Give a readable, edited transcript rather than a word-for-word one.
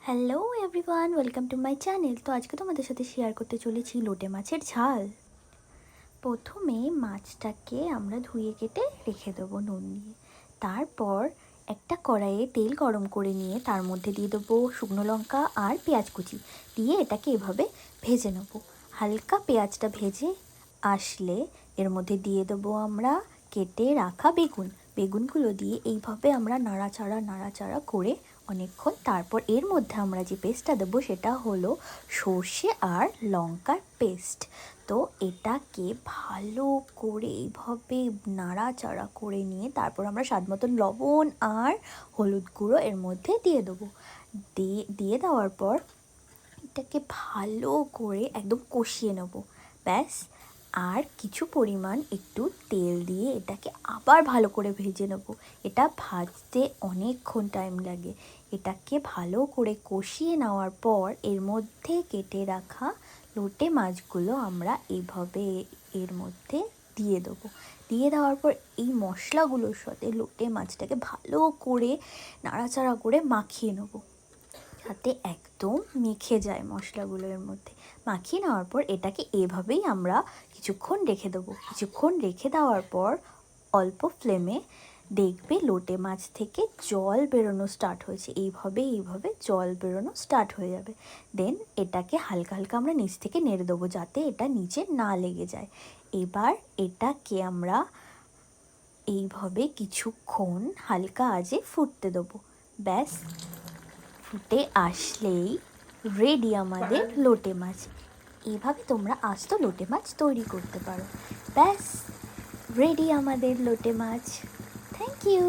Hello everyone, welcome to my channel. তো আজকে তোমাদের সাথে শেয়ার করতে চলেছি লোটে মাছের ঝাল। প্রথমে মাছটাকে আমরা ধুয়ে কেটে রেখে দেবো নুন দিয়ে। তারপর একটা কড়াইয়ে তেল গরম করে নিয়ে তার মধ্যে দিয়ে দেবো শুকনো লঙ্কা আর পেঁয়াজ কুচি দিয়ে এটাকে এভাবে ভেজে নেব। হালকা পেঁয়াজটা ভেজে আসলে এর মধ্যে দিয়ে দেবো আমরা কেটে রাখা বেগুনগুলো দিয়ে এইভাবে আমরা নাড়াচাড়া করে অনেকক্ষণ। তারপর এর মধ্যে আমরা যে পেস্টটা দেবো সেটা হলো সর্ষে আর লঙ্কার পেস্ট। তো এটাকে ভালো করে এইভাবে নাড়াচাড়া করে নিয়ে তারপর আমরা স্বাদ মতন লবণ আর হলুদ গুঁড়ো এর মধ্যে দিয়ে দেবো। দিয়ে দেওয়ার পর এটাকে ভালো করে একদম কষিয়ে নেব। ব্যাস, আর কিছু পরিমাণ একটু তেল দিয়ে এটাকে আবার ভালো করে ভেজে নেব। এটা ভাজতে অনেকক্ষণ টাইম লাগে। এটাকে ভালো করে কষিয়ে নেওয়ার পর এর মধ্যে কেটে রাখা লোটে মাছগুলো আমরা এইভাবে এর মধ্যে দিয়ে দেবো। দিয়ে দেওয়ার পর এই মশলাগুলোর সাথে লোটে মাছটাকে ভালো করে নাড়াচাড়া করে মাখিয়ে নেবো, যাতে একদম মেখে যায় মশলাগুলো এর মধ্যে। মাখিয়ে নেওয়ার পর এটাকে এভাবেই আমরা কিছুক্ষণ রেখে দেবো। কিছুক্ষণ রেখে দেওয়ার পর অল্প ফ্লেমে দেখবে লোটে মাছ থেকে জল বেরোনো স্টার্ট হয়েছে। এইভাবে জল বেরোনো স্টার্ট হয়ে যাবে। দেন এটাকে হালকা হালকা আমরা নিচ থেকে নেড়ে দেবো যাতে এটা নিচে না লেগে যায়। এবার এটাকে আমরা এইভাবে কিছুক্ষণ হালকা আঁচে ফুটতে দেবো। ব্যাস, ফুটে আসলেই রেডি আমাদের লোটে মাছ। এভাবে তোমরা আস্ত লোটে মাছ তৈরি করতে পারো। ব্যাস, রেডি আমাদের লোটে মাছ। Thank you.